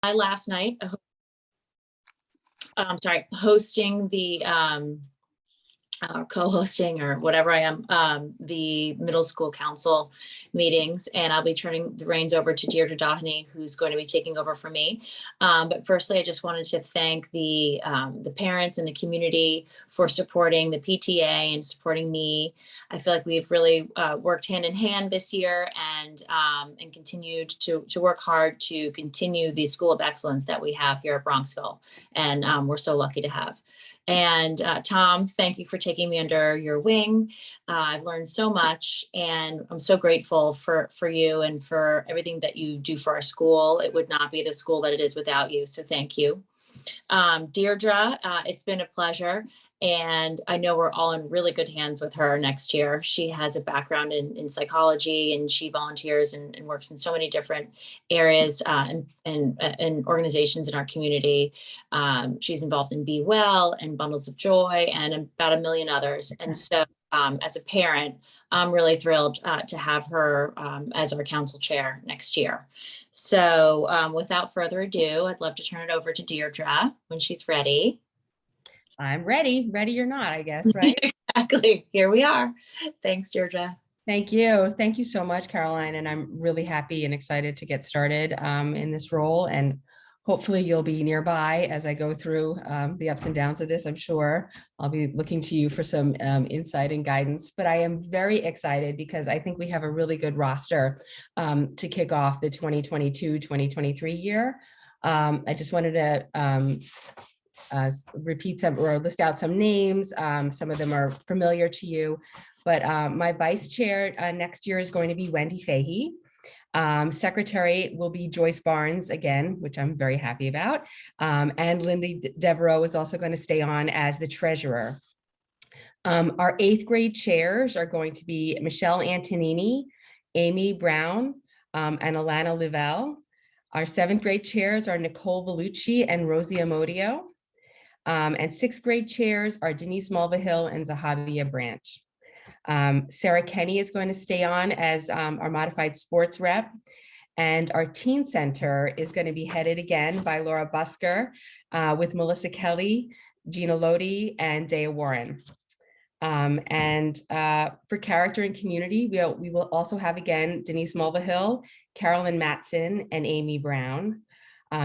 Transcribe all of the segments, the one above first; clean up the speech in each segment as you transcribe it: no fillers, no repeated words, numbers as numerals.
last night, hosting the co-hosting or whatever I am, the middle school council meetings, and I'll be turning the reins over to Deirdre Doheny, who's going to be taking over for me. But firstly, I just wanted to thank the parents and the community for supporting the PTA and supporting me. I feel like we've really worked hand in hand this year and continued to work hard to continue the School of Excellence that we have here at Bronxville, and we're so lucky to have. And Tom, thank you for taking me under your wing. I've learned so much, and I'm so grateful for you and for everything that you do for our school. It would not be the school that it is without you, so thank you. Deirdre, it's been a pleasure, and I know we're all in really good hands with her next year. She has a background in psychology, and she volunteers and works in so many different areas and organizations in our community. She's involved in Be Well and Bundles of Joy and about a million others. And so as a parent, I'm really thrilled to have her as our council chair next year. So without further ado, I'd love to turn it over to Deirdre when she's ready. I'm ready or not, I guess, right? Exactly. Here we are. Thanks, Deirdre. Thank you. Thank you so much, Caroline. And I'm really happy and excited to get started in this role. And hopefully you'll be nearby as I go through the ups and downs of this. I'm sure I'll be looking to you for some insight and guidance, but I am very excited because I think we have a really good roster to kick off the 2022-2023 year. I just wanted to repeat some or list out some names. Some of them are familiar to you, but my vice chair next year is going to be Wendy Fahey. Secretary will be Joyce Barnes again, which I'm very happy about. And Lindy Devereaux is also going to stay on as the treasurer. Our 8th grade chairs are going to be Michelle Antonini, Amy Brown, and Alana Livell. Our 7th grade chairs are Nicole Vellucci and Rosie Amodio. And 6th grade chairs are Denise Mulvihill and Zahavia Branch. Sarah Kenny is going to stay on as our modified sports rep. And our teen center is going to be headed again by Laura Busker with Melissa Kelly, Gina Lodi, and Dea Warren. For character and community, we will also have again Denise Mulvihill, Carolyn Matson, and Amy Brown.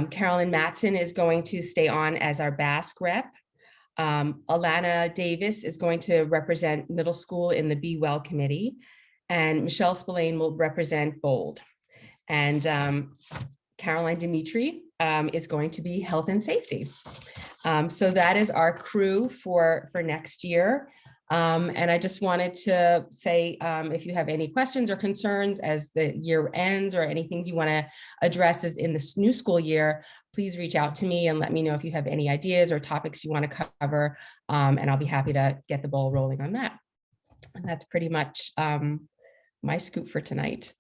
Carolyn Matson is going to stay on as our Basque rep. Alana Davis is going to represent middle school in the Be Well committee, and Michelle Spillane will represent Bold. And Caroline Dimitri is going to be health and safety. So that is our crew for next year. And I just wanted to say, if you have any questions or concerns as the year ends or anything you want to address in this new school year, please reach out to me and let me know if you have any ideas or topics you want to cover. And I'll be happy to get the ball rolling on that. And that's pretty much my scoop for tonight.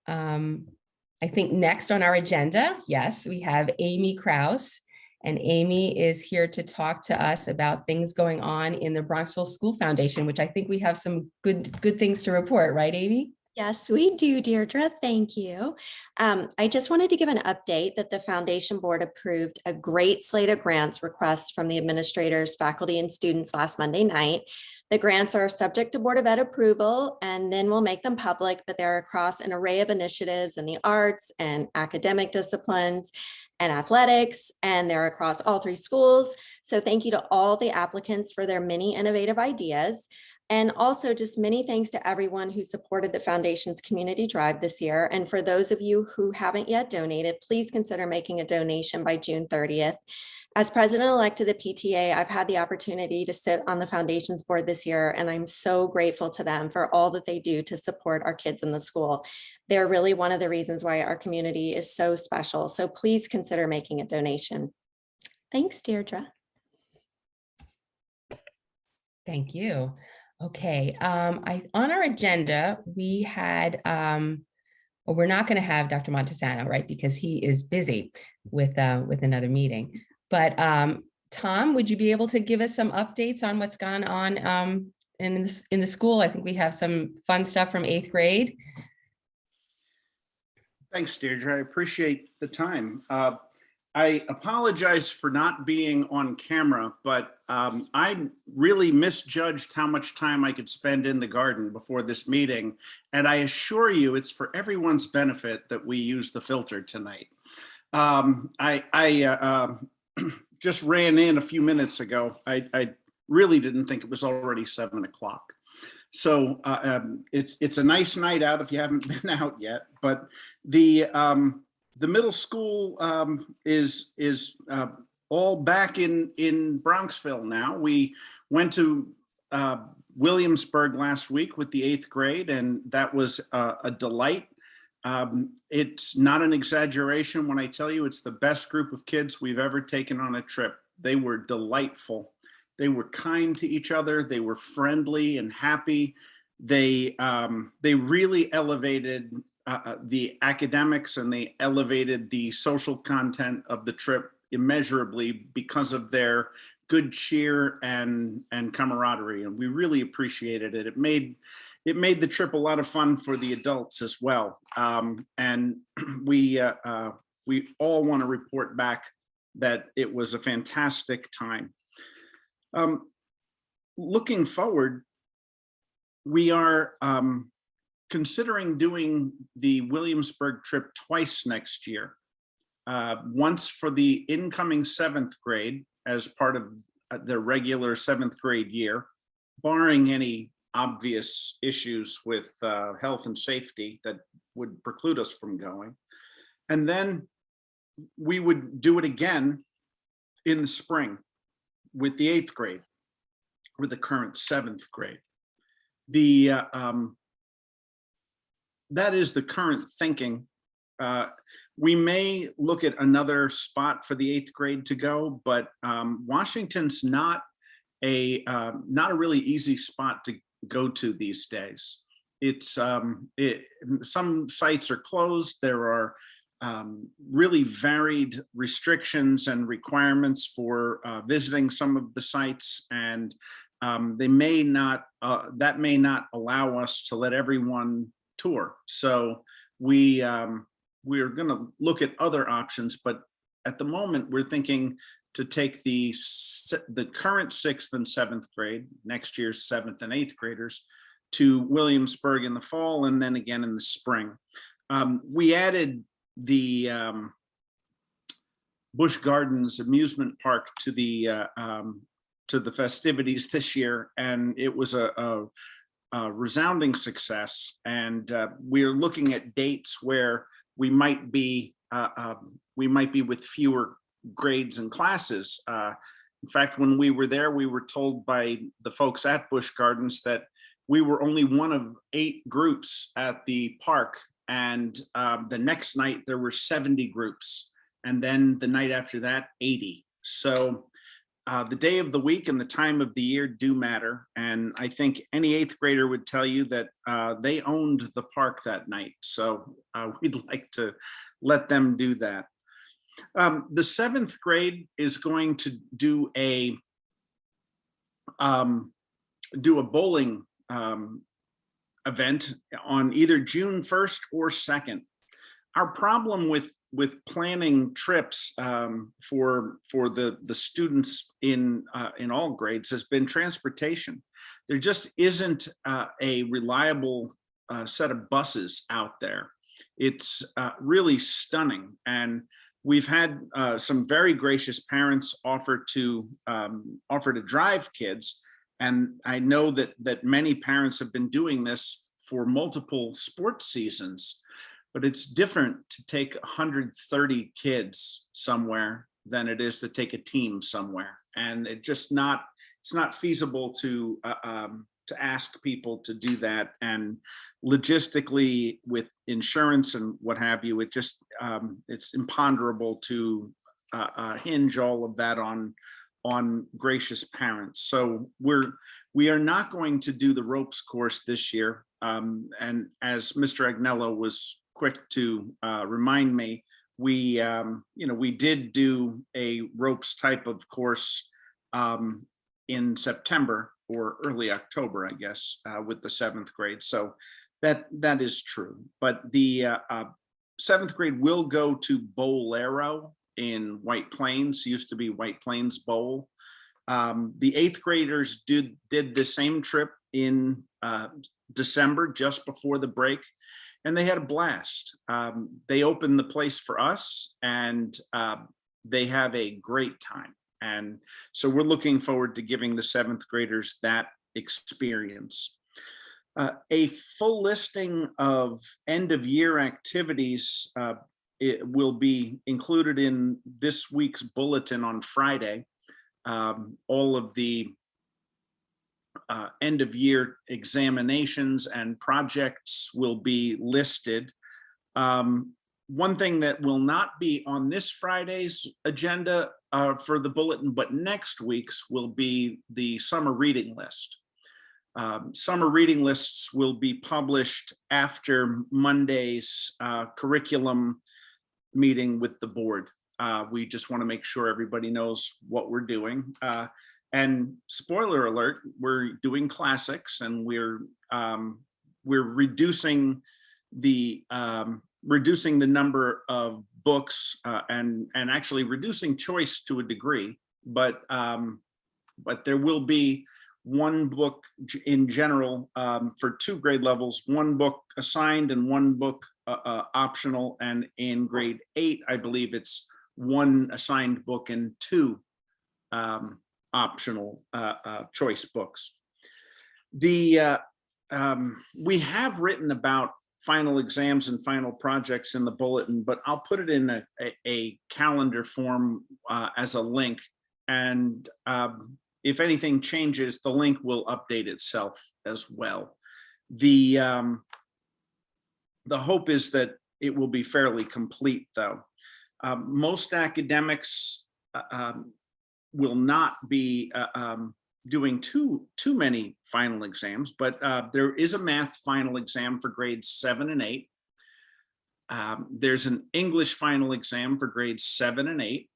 I think next on our agenda, yes, we have Amy Kraus. And Amy is here to talk to us about things going on in the Bronxville School Foundation, which I think we have some good things to report, right, Amy? Yes, we do, Deirdre. Thank you. I just wanted to give an update that the Foundation Board approved a great slate of grants requests from the administrators, faculty, and students last Monday night. The grants are subject to Board of Ed approval, and then we'll make them public, but they're across an array of initiatives in the arts and academic disciplines and athletics, and they're across all 3 schools. So thank you to all the applicants for their many innovative ideas. And also just many thanks to everyone who supported the Foundation's community drive this year. And for those of you who haven't yet donated, please consider making a donation by June 30th. As president-elect of the PTA, I've had the opportunity to sit on the Foundation's board this year, and I'm so grateful to them for all that they do to support our kids in the school. They're really one of the reasons why our community is so special. So please consider making a donation. Thanks, Deirdre. Thank you. Okay, on our agenda, we had, well, we're not going to have Dr. Montesano, right? Because he is busy with another meeting. But Tom, would you be able to give us some updates on what's gone on in the school? I think we have some fun stuff from 8th grade. Thanks, Deirdre. I appreciate the time. I apologize for not being on camera, but I really misjudged how much time I could spend in the garden before this meeting. And I assure you, it's for everyone's benefit that we use the filter tonight. I just ran in a few minutes ago. I really didn't think it was already 7 o'clock. So it's a nice night out if you haven't been out yet. But the middle school is all back in Bronxville now. We went to Williamsburg last week with the 8th grade, and that was a delight. It's not an exaggeration when I tell you it's the best group of kids we've ever taken on a trip. They were delightful. They were kind to each other. They were friendly and happy. They really elevated the academics, and they elevated the social content of the trip immeasurably because of their good cheer and camaraderie. And we really appreciated it. It made the trip a lot of fun for the adults as well. And we all want to report back that it was a fantastic time. Looking forward, we are considering doing the Williamsburg trip twice next year. Once for the incoming 7th grade as part of the regular 7th grade year, barring any obvious issues with health and safety that would preclude us from going. And then we would do it again in the spring with the 8th grade, with the current 7th grade. That is the current thinking. We may look at another spot for the 8th grade to go, but Washington's not a really easy spot to go to these days. It's some sites are closed. There are really varied restrictions and requirements for visiting some of the sites, and that may not allow us to let everyone tour. So we're going to look at other options, but at the moment we're thinking to take the current 6th and 7th grade, next year's 7th and 8th graders, to Williamsburg in the fall and then again in the spring. We added the Busch Gardens amusement park to the festivities this year, and it was a resounding success. And we're looking at dates where we might be with fewer grades and classes. In fact, when we were there, we were told by the folks at Busch Gardens that we were only one of 8 groups at the park. And the next night there were 70 groups. And then the night after that, 80. So the day of the week and the time of the year do matter. And I think any 8th grader would tell you that they owned the park that night. So we'd like to let them do that. The 7th grade is going to do a bowling event on either June 1st or 2nd. Our problem with planning trips for the students in all grades has been transportation. There just isn't a reliable set of buses out there. It's really stunning, and we've had some very gracious parents offer to drive kids. And I know that many parents have been doing this for multiple sports seasons, but it's different to take 130 kids somewhere than it is to take a team somewhere. And it's not feasible to ask people to do that. And logistically, with insurance and what have you, it's imponderable to hinge all of that on gracious parents. So we are not going to do the ropes course this year. And as Mr. Agnello was quick to remind me, we did do a ropes type of course in September or early October, I guess, with the 7th grade. So that is true. But the 7th grade will go to Bolero in White Plains, used to be White Plains Bowl. The 8th graders did the same trip in December, just before the break, and they had a blast. They opened the place for us, and they have a great time. And so we're looking forward to giving the 7th graders that experience. A full listing of end of year activities it will be included in this week's bulletin on Friday. All of the end of year examinations and projects will be listed. One thing that will not be on this Friday's agenda for the bulletin, but next week's, will be the summer reading list. Summer reading lists will be published after Monday's curriculum meeting with the board. We just want to make sure everybody knows what we're doing. And spoiler alert, we're doing classics, and we're reducing the number of books and actually reducing choice to a degree. But there will be one book in general for 2 grade levels, 1 book assigned and 1 book optional. And in grade 8, I believe it's 1 assigned book and 2 optional choice books. We have written about final exams and final projects in the bulletin, but I'll put it in a calendar form as a link. And if anything changes, the link will update itself as well. The hope is that it will be fairly complete, though. Most academics will not be doing too many final exams, but there is a math final exam for grades 7 and 8. There's an English final exam for grades 7 and 8.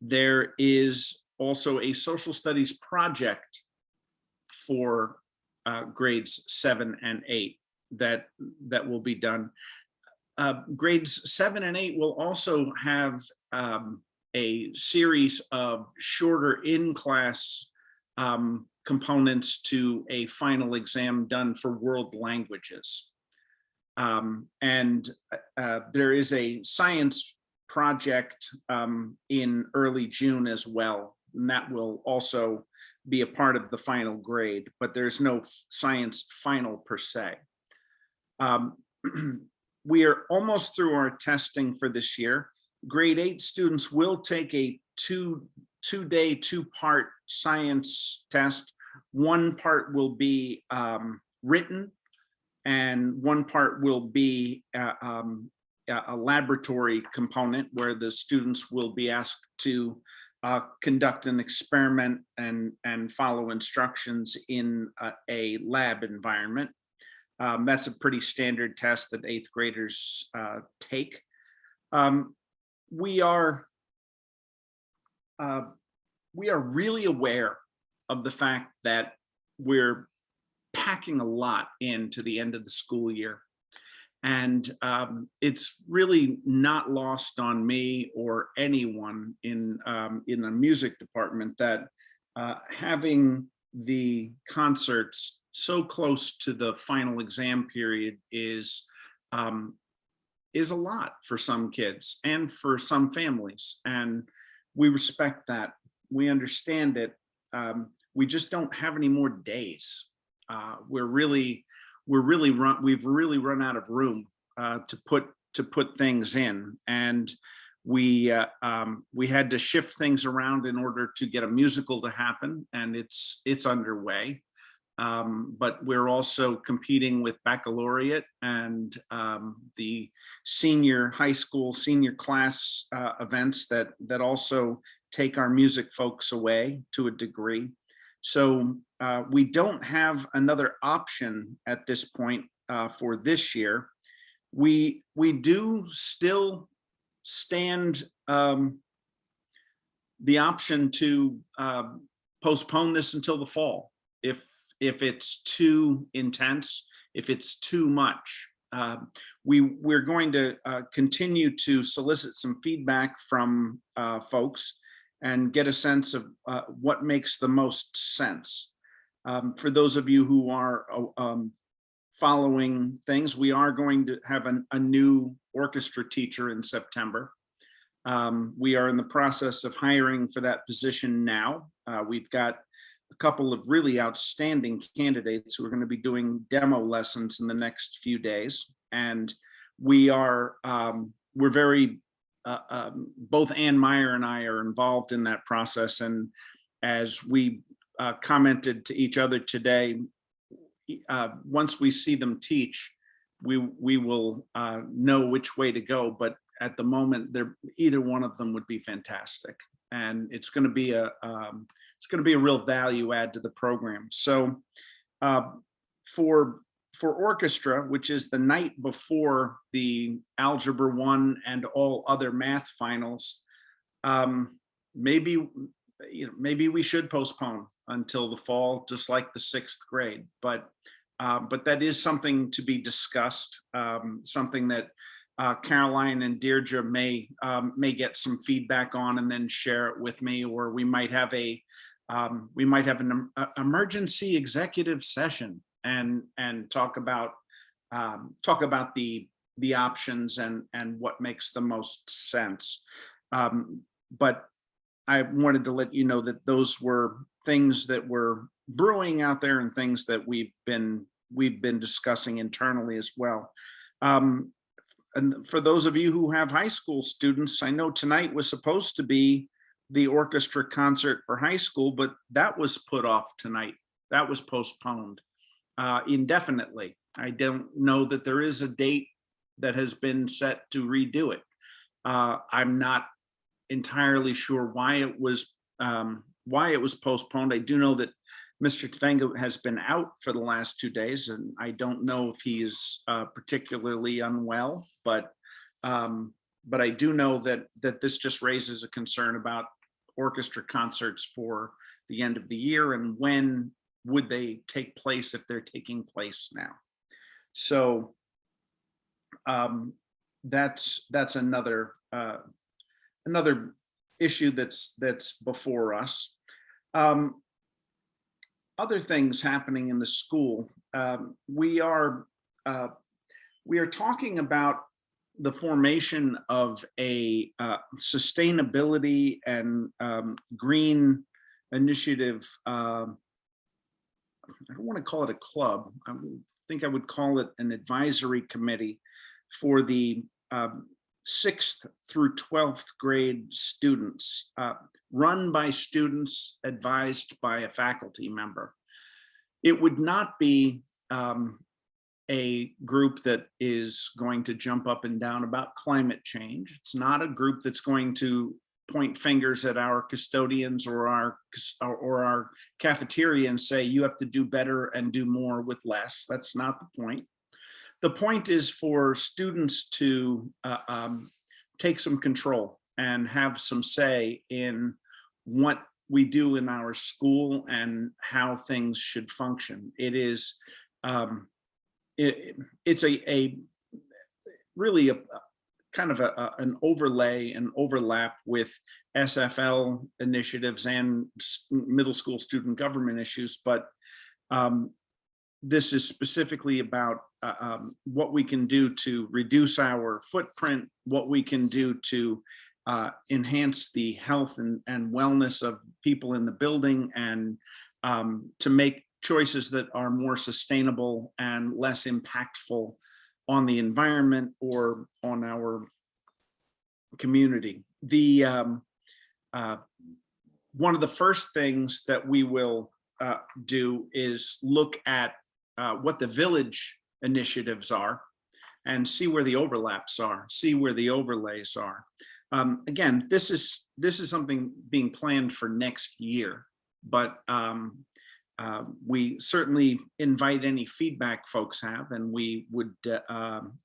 There is also a social studies project for grades 7 and 8 that will be done. Grades 7 and 8 will also have a series of shorter in-class components to a final exam done for world languages. And there is a science project in early June as well, and that will also be a part of the final grade, but there's no science final per se. We are almost through our testing for this year. Grade 8 students will take a two-day, 2-part science test. 1 part will be written, and 1 part will be a laboratory component where the students will be asked to conduct an experiment and follow instructions in a lab environment. That's a pretty standard test that 8th graders take. We are really aware of the fact that we're packing a lot into the end of the school year. And it's really not lost on me or anyone in the music department that having the concerts so close to the final exam period is a lot for some kids and for some families. And we respect that. We understand it. We just don't have any more days. We've really run out of room to put things in, and we had to shift things around in order to get a musical to happen, and it's underway. But we're also competing with baccalaureate and the high school senior class events that also take our music folks away to a degree. So we don't have another option at this point for this year. We do still stand the option to postpone this until the fall if it's too intense, if it's too much. we're going to continue to solicit some feedback from folks and get a sense of what makes the most sense. For those of you who are following things, we are going to have a new orchestra teacher in September. We are in the process of hiring for that position now. We've got a couple of really outstanding candidates who are going to be doing demo lessons in the next few days. And we are, we're very, both Ann Meyer and I are involved in that process. And as we commented to each other today, once we see them teach, we will know which way to go. But at the moment, either one of them would be fantastic, and it's going to be a real value add to the program. So for orchestra, which is the night before the Algebra 1 and all other math finals, maybe we should postpone until the fall, just like the 6th grade. But that is something to be discussed, something that Caroline and Deirdre may get some feedback on and then share it with me, or we might have an emergency executive session and talk about the options and what makes the most sense. But I wanted to let you know that those were things that were brewing out there and things that we've been discussing internally as well. And for those of you who have high school students, I know tonight was supposed to be the orchestra concert for high school, but that was put off tonight. That was postponed indefinitely. I don't know that there is a date that has been set to redo it. I'm not entirely sure why it was postponed. I do know that Mr. Tvenga has been out for the last 2 days, and I don't know if he is particularly unwell, but I do know that this just raises a concern about orchestra concerts for the end of the year, and when would they take place if they're taking place now. So that's another issue that's before us. Other things happening in the school. We are talking about the formation of a sustainability and green initiative. I don't want to call it a club. I think I would call it an advisory committee for the 6th through 12th grade students, run by students, advised by a faculty member. It would not be a group that is going to jump up and down about climate change. It's not a group that's going to point fingers at our custodians or our cafeteria and say, you have to do better and do more with less. That's not the point. The point is for students to take some control and have some say in what we do in our school and how things should function. It is it's a really a kind of an overlay and overlap with SFL initiatives and middle school student government issues, but this is specifically about what we can do to reduce our footprint, what we can do to enhance the health and wellness of people in the building, and to make choices that are more sustainable and less impactful on the environment or on our community. One of the first things that we will do is look at what the village initiatives are and see where the overlaps are, see where the overlays are. Again, this is something being planned for next year, but we certainly invite any feedback folks have, and we would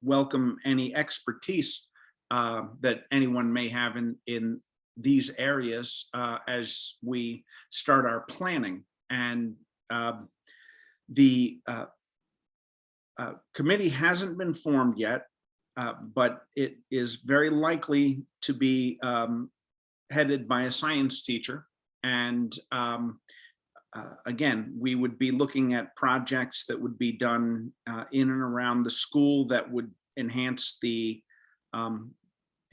welcome any expertise that anyone may have in these areas as we start our planning. And Committee hasn't been formed yet, but it is very likely to be headed by a science teacher. And again, we would be looking at projects that would be done in and around the school that would enhance the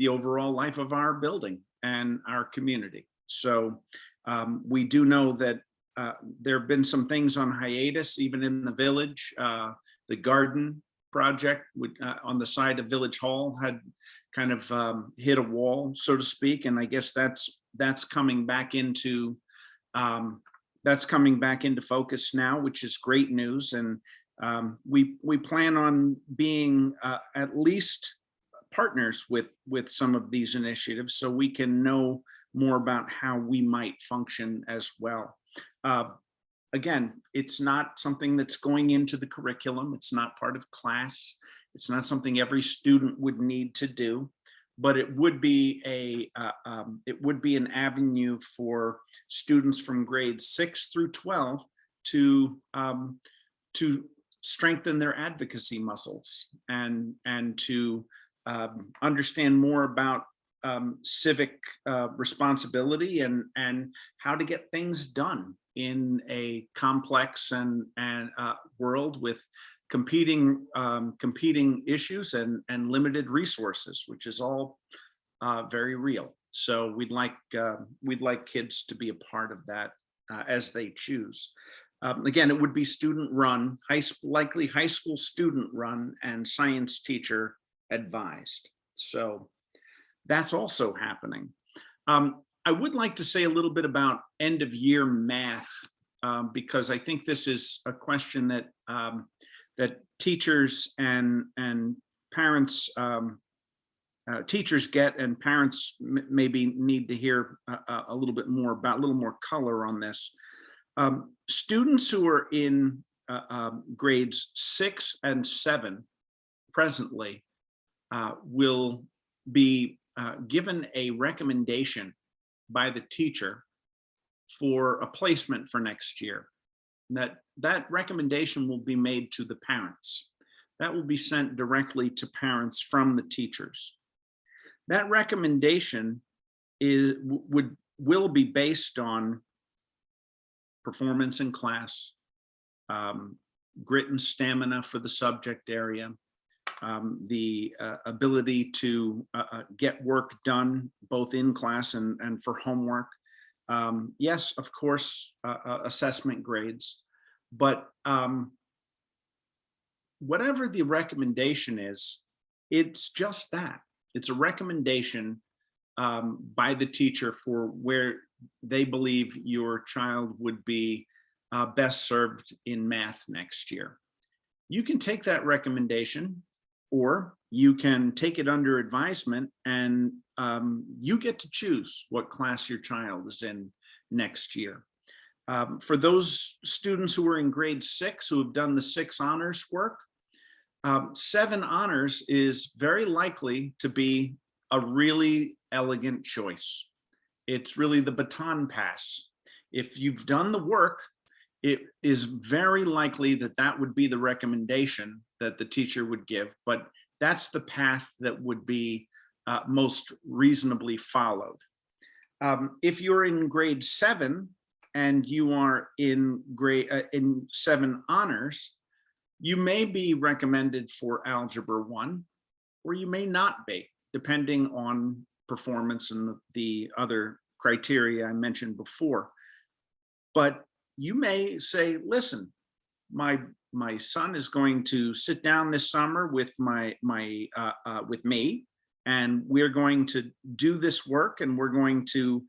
overall life of our building and our community. So we do know that there have been some things on hiatus, even in the village. The garden project on the side of Village Hall had kind of hit a wall, so to speak, and I guess that's coming back into focus now, which is great news. And we plan on being at least partners with some of these initiatives, so we can know more about how we might function as well. Again, it's not something that's going into the curriculum. It's not part of class. It's not something every student would need to do, but it would be an avenue for students from grades 6 through 12 to strengthen their advocacy muscles and to understand more about civic responsibility and how to get things done in a complex and world with competing issues and limited resources, which is all very real. So we'd like kids to be a part of that as they choose. Again, it would be student run, likely high school student run, and science teacher advised. So that's also happening. I would like to say a little bit about end of year math, because I think this is a question that that teachers and parents, teachers get, and parents maybe need to hear a little bit more about, a little more color on this. Students who are in grades 6 and 7 presently will be given a recommendation by the teacher for a placement for next year. That recommendation will be made to the parents. That will be sent directly to parents from the teachers. That recommendation will be based on performance in class, grit and stamina for the subject area, the ability to get work done both in class and for homework. Yes, of course, assessment grades, but whatever the recommendation is, it's just that. It's a recommendation by the teacher for where they believe your child would be best served in math next year. You can take that recommendation, or you can take it under advisement, and you get to choose what class your child is in next year. For those students who are in grade 6 who have done the 6 honors work, 7 honors is very likely to be a really elegant choice. It's really the baton pass. If you've done the work, it is very likely that that would be the recommendation that the teacher would give, but that's the path that would be most reasonably followed. If you're in grade 7 and you are in 7 honors, you may be recommended for Algebra 1, or you may not be, depending on performance and the other criteria I mentioned before. But you may say, listen, my son is going to sit down this summer with with me, and we're going to do this work, and we're going to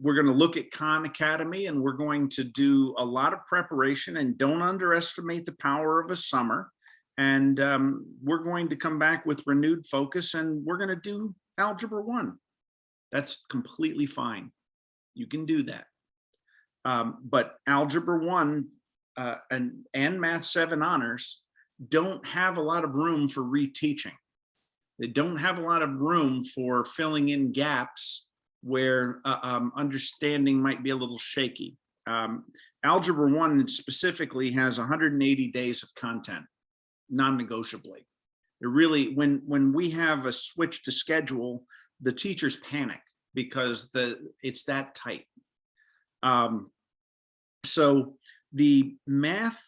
look at Khan Academy, and we're going to do a lot of preparation, and don't underestimate the power of a summer. And we're going to come back with renewed focus, and we're going to do Algebra 1. That's completely fine. You can do that. But Algebra 1 and Math 7 honors don't have a lot of room for reteaching. They don't have a lot of room for filling in gaps where understanding might be a little shaky. Algebra 1 specifically has 180 days of content. non-negotiably. It really, when we have a switch to schedule, the teachers panic because it's that tight. So the math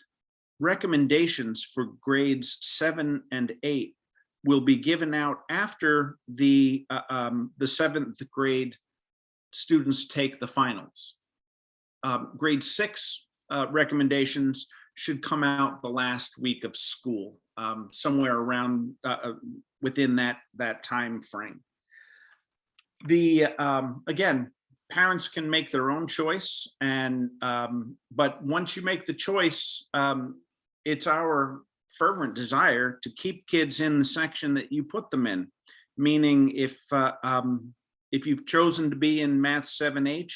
recommendations for grades 7 and 8 will be given out after the 7th grade students take the finals. Grade 6 recommendations should come out the last week of school, somewhere around within that time frame. Again, parents can make their own choice, but once you make the choice, it's our fervent desire to keep kids in the section that you put them in. Meaning, if you've chosen to be in Math 7H,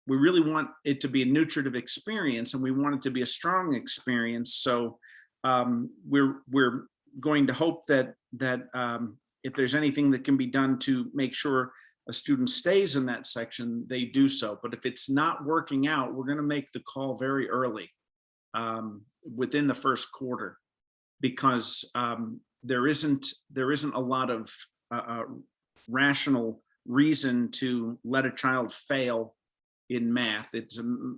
we really want it to be a nutritive experience, and we want it to be a strong experience. So we're going to hope that if there's anything that can be done to make sure a student stays in that section, they do so. But if it's not working out, we're going to make the call very early, within the first quarter, because there isn't a lot of rational reason to let a child fail in math.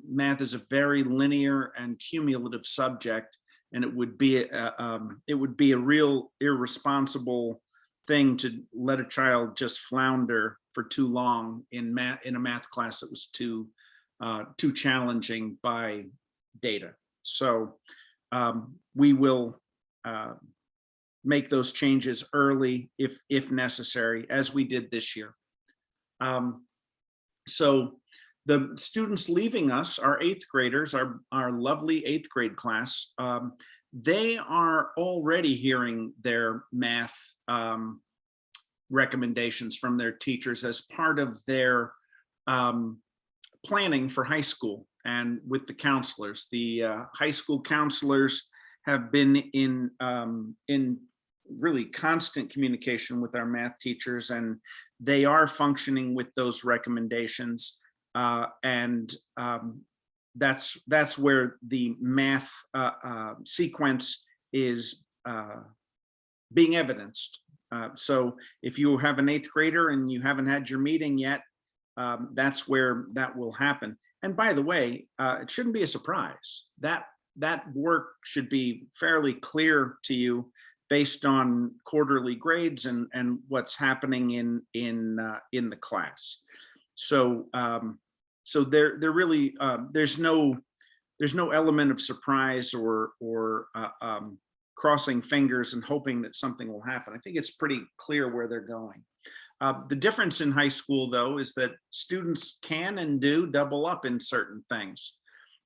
Math is a very linear and cumulative subject, and it would be a real irresponsible thing to let a child just flounder for too long in a math class that was too challenging by data. So we will make those changes early if necessary, as we did this year. So the students leaving us, our 8th graders, our lovely 8th grade class, they are already hearing their math recommendations from their teachers as part of their planning for high school, and with the counselors. The high school counselors have been in really constant communication with our math teachers, and they are functioning with those recommendations. That's where the math sequence is being evidenced. So if you have an 8th grader and you haven't had your meeting yet, that's where that will happen. And by the way, it shouldn't be a surprise. That work should be fairly clear to you based on quarterly grades and what's happening in the class. So there really there's no element of surprise or crossing fingers and hoping that something will happen. I think it's pretty clear where they're going. The difference in high school, though, is that students can and do double up in certain things.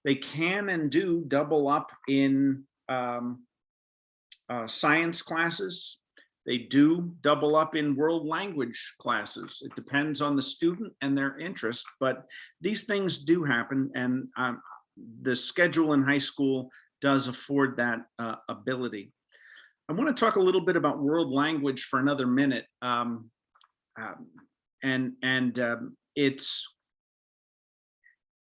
They can and do double up in science classes. They do double up in world language classes. It depends on the student and their interest, but these things do happen, and the schedule in high school does afford that ability. I want to talk a little bit about world language for another minute.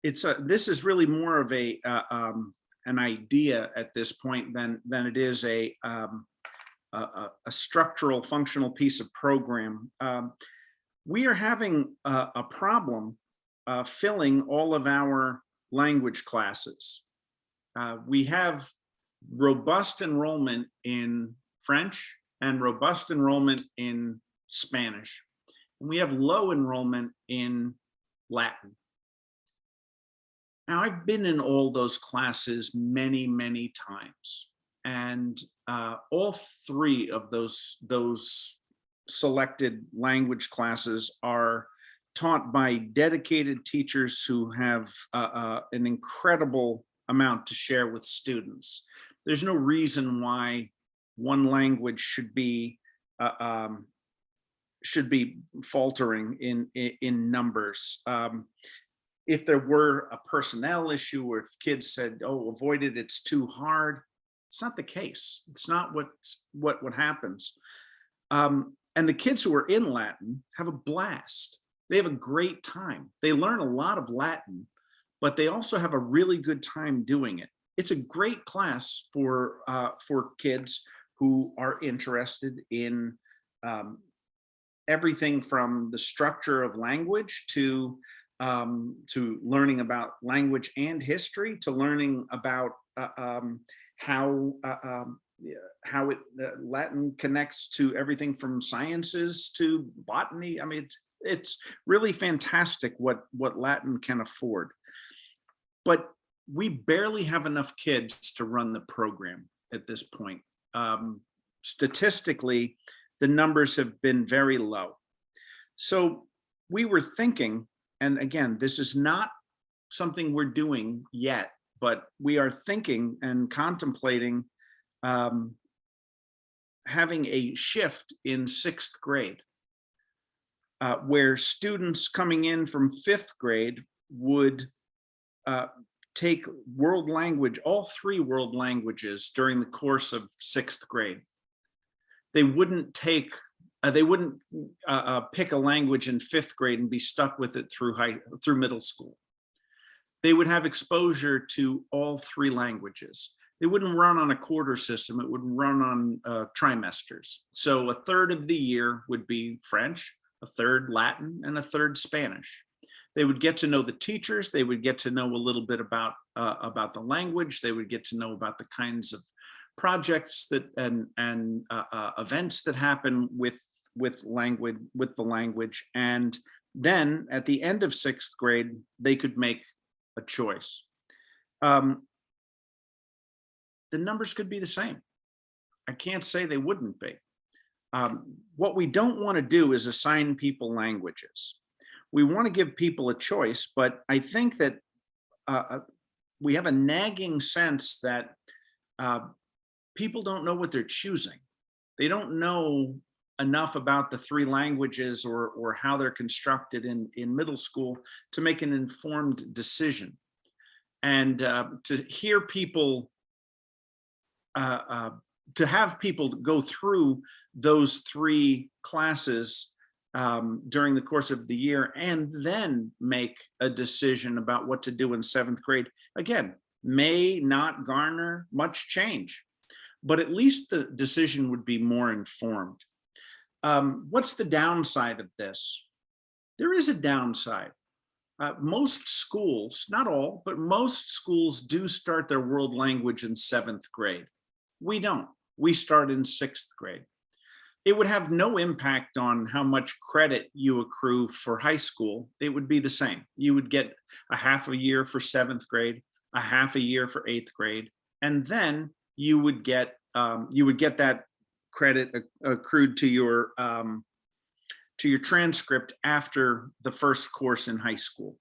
This is really more of an idea at this point than it is a structural, functional piece of program. We are having a problem filling all of our language classes. We have robust enrollment in French and robust enrollment in Spanish. And we have low enrollment in Latin. Now, I've been in all those classes many, many times. And all 3 of those selected language classes are taught by dedicated teachers who have an incredible amount to share with students. There's no reason why one language should be faltering in numbers. If there were a personnel issue, or if kids said, "Oh, avoid it, it's too hard," it's not the case. It's not what happens. And the kids who are in Latin have a blast. They have a great time. They learn a lot of Latin, but they also have a really good time doing it. it's a great class for kids who are interested in everything from the structure of language to learning about language and history, to learning about how Latin connects to everything from sciences to botany. I mean, it's really fantastic what Latin can afford. But we barely have enough kids to run the program at this point. Statistically, the numbers have been very low. So we were thinking, and again, this is not something we're doing yet, but we are thinking and contemplating having a shift in 6th grade, where students coming in from 5th grade would take world language, all 3 world languages during the course of 6th grade. They wouldn't take, they wouldn't pick a language in 5th grade and be stuck with it through middle school. They would have exposure to all 3 languages. They wouldn't run on a quarter system, it would run on trimesters. So a third of the year would be French, a third Latin, and a third Spanish. They would get to know the teachers, they would get to know a little bit about the language, they would get to know about the kinds of projects that and events that happen with the language. And then at the end of 6th grade, they could make a choice. The numbers could be the same. I can't say they wouldn't be. What we don't want to do is assign people languages. We want to give people a choice, but I think that we have a nagging sense that people don't know what they're choosing. They don't know enough about the 3 languages or how they're constructed in middle school to make an informed decision. And to hear people, to have people go through those 3 classes during the course of the year and then make a decision about what to do in 7th grade, again, may not garner much change, but at least the decision would be more informed. What's the downside of this? There is a downside. Most schools, not all, but most schools do start their world language in 7th grade. We don't. We start in 6th grade. It would have no impact on how much credit you accrue for high school. It would be the same. You would get a half a year for 7th grade, a half a year for 8th grade, and then you would get that credit accrued to your transcript after the first course in high school.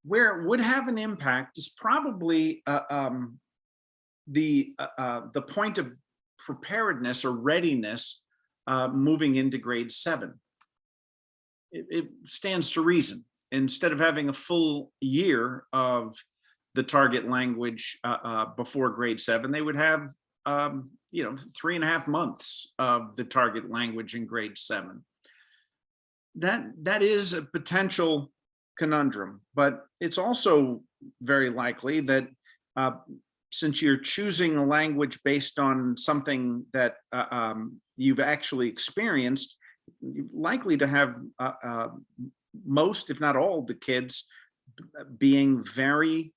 Where it would have an impact is probably the point of preparedness or readiness moving into grade 7. It stands to reason. Instead of having a full year of the target language before grade 7, they would have 3.5 months of the target language in grade 7. That is a potential conundrum, but it's also very likely that since you're choosing a language based on something that you've actually experienced, you're likely to have most, if not all, the kids being very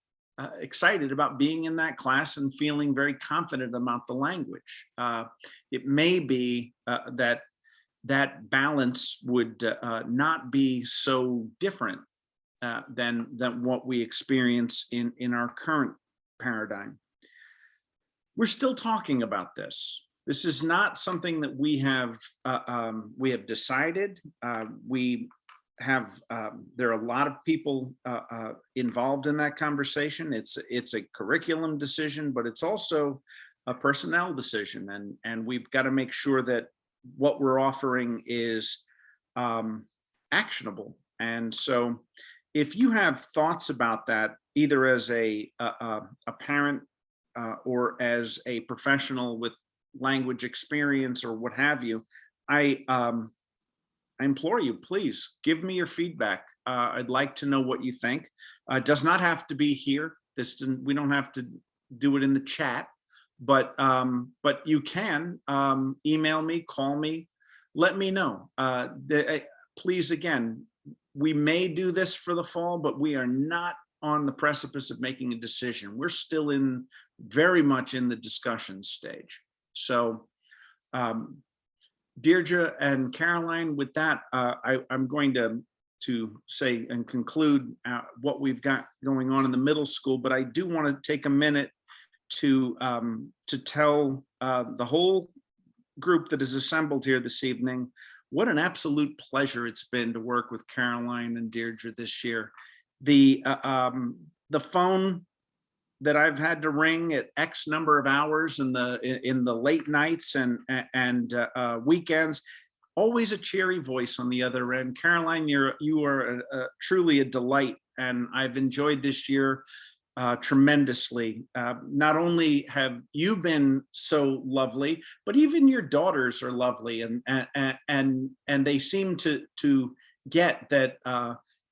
excited about being in that class and feeling very confident about the language. It may be that balance would not be so different than what we experience in our current paradigm. We're still talking about this. This is not something that we have decided. There are a lot of people involved in that conversation. It's a curriculum decision, but it's also a personnel decision, and we've got to make sure that what we're offering is actionable. And so, if you have thoughts about that, either as a parent or as a professional with language experience or what have you, I implore you, please give me your feedback. I'd like to know what you think. It does not have to be here. We don't have to do it in the chat, but you can email me, call me, let me know. Please, again, we may do this for the fall, but we are not on the precipice of making a decision. We're still very much in the discussion stage. So Deirdre and Caroline, with that, I'm going to say and conclude what we've got going on in the middle school, but I do want to take a minute to tell the whole group that is assembled here this evening what an absolute pleasure it's been to work with Caroline and Deirdre this year. The phone that I've had to ring at X number of hours in the late nights and weekends, always a cheery voice on the other end. Caroline, you are truly a delight, and I've enjoyed this year tremendously. Not only have you been so lovely, but even your daughters are lovely, and they seem to get that.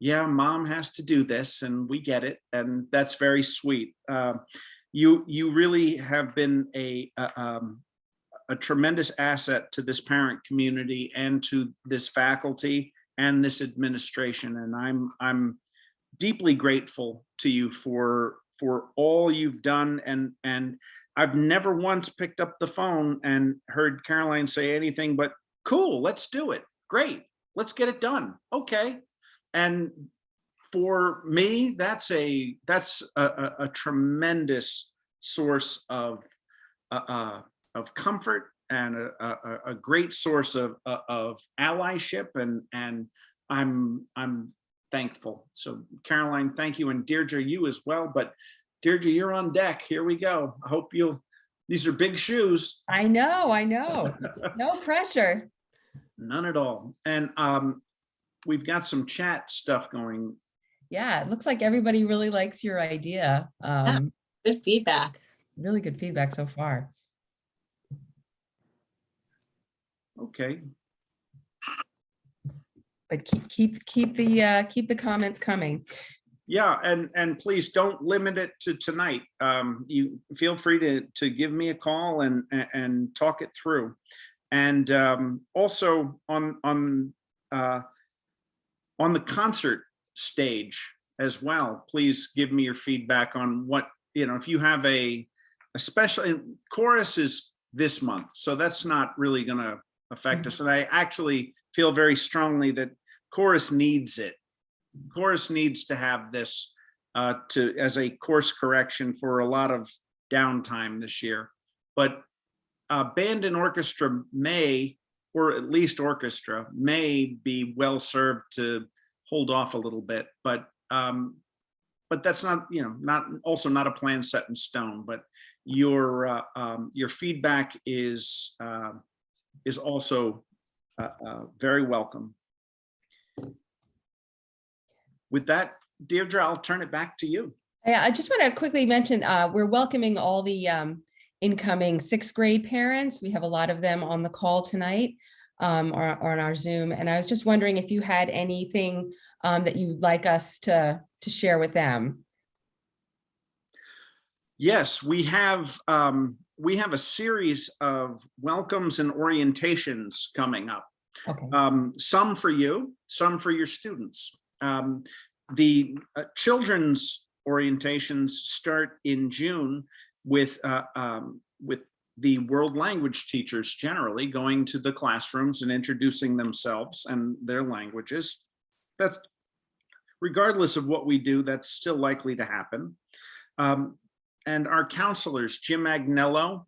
Yeah, mom has to do this, and we get it, and that's very sweet. You really have been a tremendous asset to this parent community and to this faculty and this administration, and I'm deeply grateful to you for all you've done. And I've never once picked up the phone and heard Caroline say anything but, cool, let's do it. Great, let's get it done. Okay. And for me, that's a tremendous source of comfort and a great source of allyship, and I'm thankful. So Caroline, thank you, and Deirdre, you as well. But Deirdre, you're on deck. Here we go. I hope these are big shoes. I know. No pressure. None at all. And we've got some chat stuff going. Yeah, it looks like everybody really likes your idea. Good feedback. Really good feedback so far. Okay. But keep the comments coming. Yeah, and please don't limit it to tonight. You feel free to give me a call and talk it through. And also on the concert stage as well, please give me your feedback on what, if you have a special chorus is this month, so that's not really going to affect us. And I actually feel very strongly that chorus needs it. Chorus needs to have this as a course correction for a lot of downtime this year. But band and orchestra may, or at least orchestra, may be well served to hold off a little bit. But that's not, not a plan set in stone. But your feedback is also very welcome. With that, Deirdre, I'll turn it back to you. Yeah, I just want to quickly mention we're welcoming all the incoming 6th grade parents. We have a lot of them on the call tonight or on our Zoom. And I was just wondering if you had anything that you'd like us to share with them. Yes, we have a series of welcomes and orientations coming up. Okay. Some for you, some for your students. The children's orientations start in June with the world language teachers generally going to the classrooms and introducing themselves and their languages. That's regardless of what we do, that's still likely to happen. And our counselors, Jim Agnello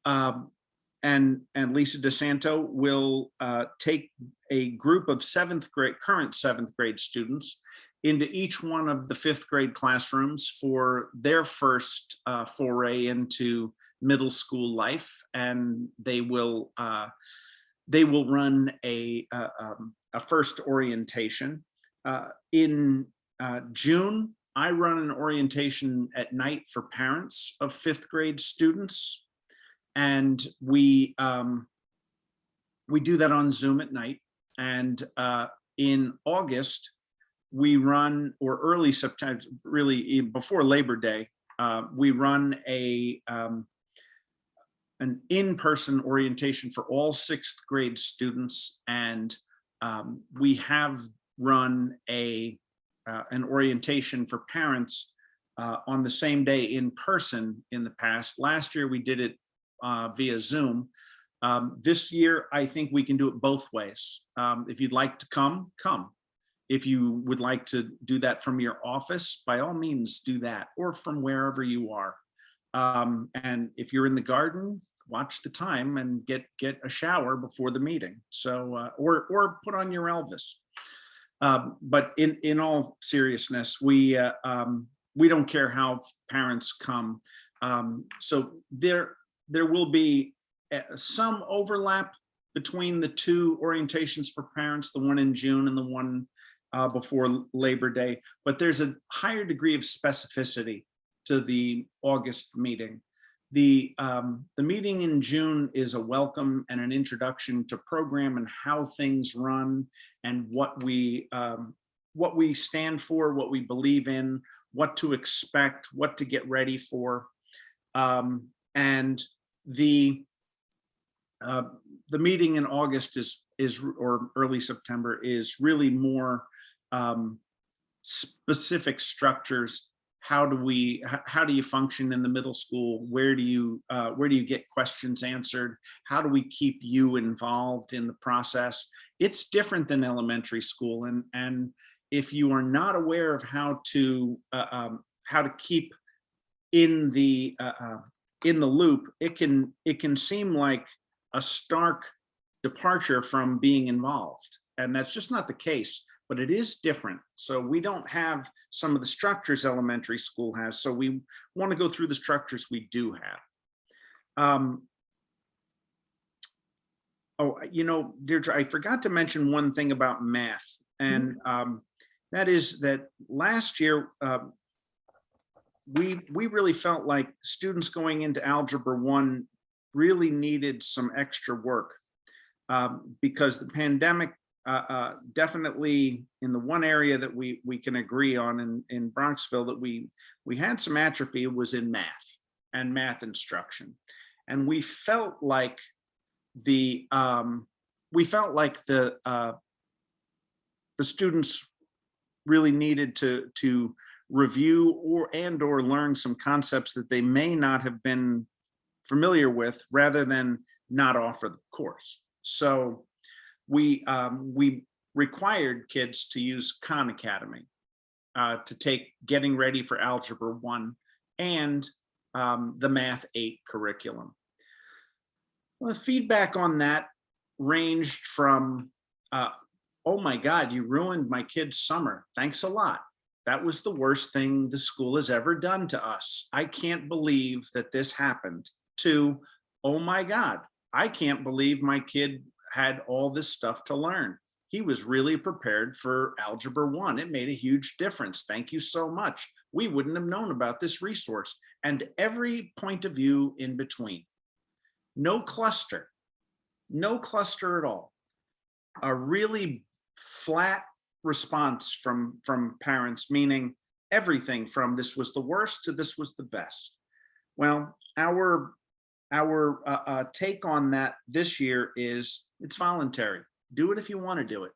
and Lisa DeSanto, will take a group of current 7th grade students into each one of the 5th grade classrooms for their first foray into middle school life, and they will run a first orientation. In June, I run an orientation at night for parents of 5th grade students, and we do that on Zoom at night. And in August, we run, or early September, really before Labor Day, we run an in-person orientation for all 6th grade students. And we have run an orientation for parents on the same day in person in the past. Last year, we did it via Zoom. This year, I think we can do it both ways. If you'd like to come, come. If you would like to do that from your office, by all means do that, or from wherever you are. And if you're in the garden, watch the time and get a shower before the meeting. So, or put on your Elvis. But in all seriousness, we don't care how parents come. So there will be some overlap between the 2 orientations for parents, the one in June and the one before Labor Day, but there's a higher degree of specificity to the August meeting. The meeting in June is a welcome and an introduction to program and how things run and what we stand for, what we believe in, what to expect, what to get ready for. And the meeting in August or early September is really more specific structures. How do you function in the middle school? Where do you get questions answered? How do we keep you involved in the process? It's different than elementary school, and if you are not aware of how to keep in the loop, it can seem like a stark departure from being involved, and that's just not the case. But it is different. So we don't have some of the structures elementary school has. So we want to go through the structures we do have. Deirdre, I forgot to mention one thing about math, and that is that last year we really felt like students going into Algebra 1 really needed some extra work because the pandemic definitely, in the one area that we can agree on in Bronxville, that we had some atrophy was in math and math instruction, and we felt like the students really needed to review or learn some concepts that they may not have been familiar with, rather than not offer the course. So we required kids to use Khan Academy to take Getting Ready for Algebra 1 and the Math 8 curriculum. Well, the feedback on that ranged from, oh my God, you ruined my kid's summer. Thanks a lot. That was the worst thing the school has ever done to us. I can't believe that this happened. To, oh my God, I can't believe my kid had all this stuff to learn. He was really prepared for Algebra 1. It made a huge difference. Thank you so much. We wouldn't have known about this resource. And every point of view in between. No cluster at all. A really flat response from parents, meaning everything from this was the worst to this was the best. Well, our take on that this year is it's voluntary. Do it if you want to do it.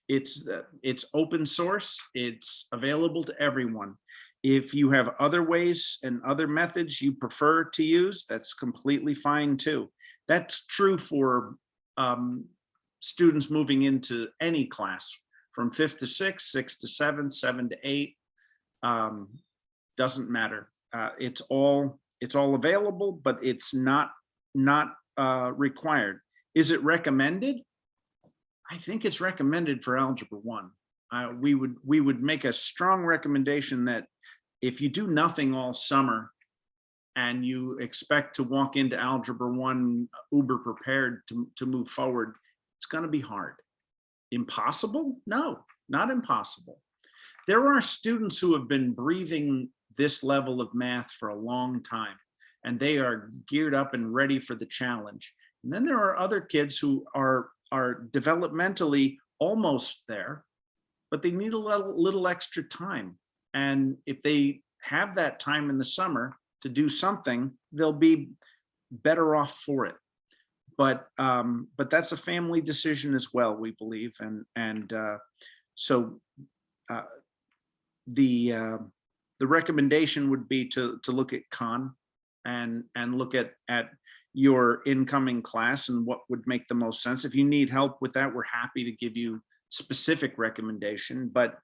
It's open source. It's available to everyone. If you have other ways and other methods you prefer to use, that's completely fine too. That's true for students moving into any class from 5th to 6th, 6th to 7th, 7 to 8. Doesn't matter. It's all available, but it's not required. Is it recommended? I think it's recommended for Algebra 1. We would make a strong recommendation that if you do nothing all summer and you expect to walk into Algebra 1 uber prepared to move forward, it's going to be hard. Impossible? No, not impossible. There are students who have been breathing this level of math for a long time, and they are geared up and ready for the challenge. And then there are other kids who are developmentally almost there, but they need a little extra time. And if they have that time in the summer to do something, they'll be better off for it. But that's a family decision as well, we believe. So the recommendation would be to look at Khan and look at your incoming class and what would make the most sense. If you need help with that, we're happy to give you specific recommendation, but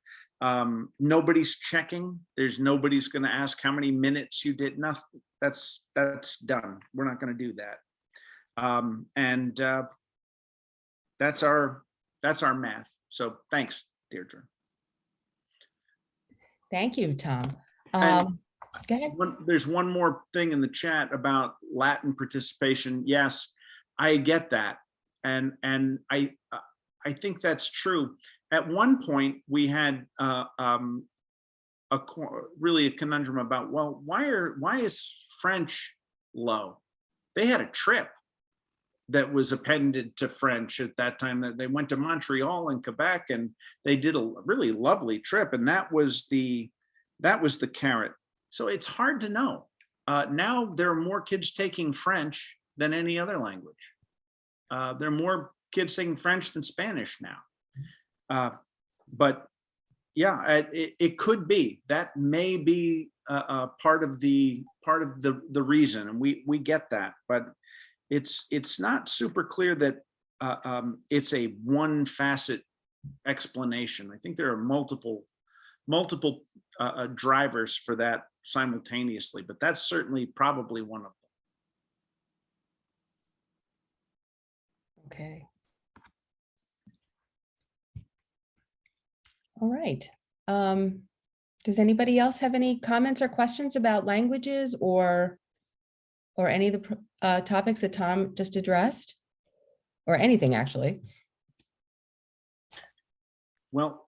nobody's checking. Nobody's going to ask how many minutes you did. Nothing. That's done. We're not going to do that. That's our math. So thanks, Deirdre. Thank you, Tom. And Go ahead. There's one more thing in the chat about Latin participation. Yes, I get that. And I think that's true. At one point we had really a conundrum about, well, why is French low? They had a trip that was appended to French at that time. That they went to Montreal and Quebec, and they did a really lovely trip, and that was the carrot. So it's hard to know. Now there are more kids taking French than any other language. There are more kids taking French than Spanish now. But yeah, it could be. That may be part of the reason, and we get that. But it's not super clear that it's a one facet explanation. I think there are multiple drivers for that simultaneously, but that's certainly probably one of them. Okay. All right. Does anybody else have any comments or questions about languages or any of the topics that Tom just addressed, or anything actually? Well,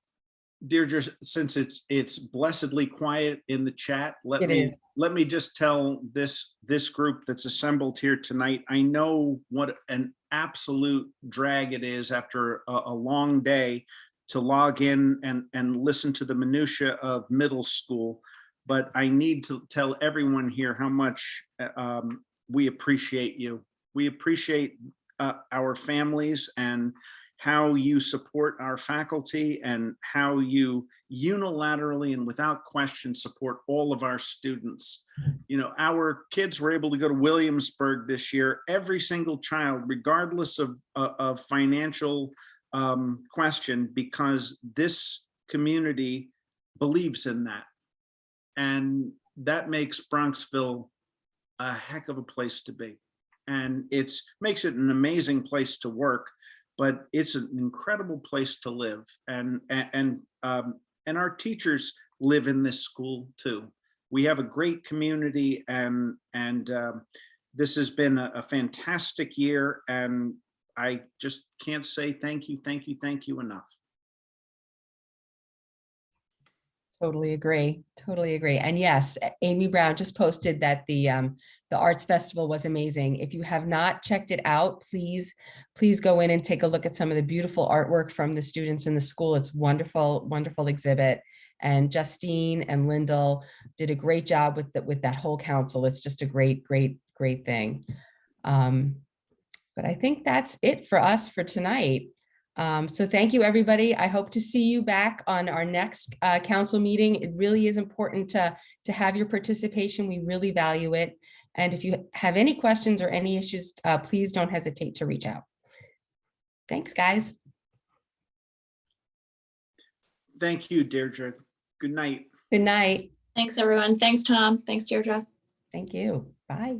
Deirdre, since it's blessedly quiet in the chat, let me just tell this group that's assembled here tonight, I know what an absolute drag it is after a long day to log in and listen to the minutia of middle school. But I need to tell everyone here how much we appreciate you. We appreciate our families and how you support our faculty and how you unilaterally and without question support all of our students. You know, our kids were able to go to Williamsburg this year, every single child, regardless of financial question, because this community believes in that. And that makes Bronxville a heck of a place to be. And makes it an amazing place to work, but it's an incredible place to live. And our teachers live in this school too. We have a great community, and this has been a fantastic year. And I just can't say thank you enough. Totally agree. Totally agree. And yes, Amy Brown just posted that the Arts Festival was amazing. If you have not checked it out, please go in and take a look at some of the beautiful artwork from the students in the school. It's wonderful, wonderful exhibit. And Justine and Lyndall did a great job with that whole council. It's just a great thing. But I think that's it for us for tonight. So thank you, everybody. I hope to see you back on our next council meeting. It really is important to have your participation. We really value it. And if you have any questions or any issues, please don't hesitate to reach out. Thanks, guys. Thank you, Deirdre. Good night. Good night. Thanks, everyone. Thanks, Tom. Thanks, Deirdre. Thank you. Bye.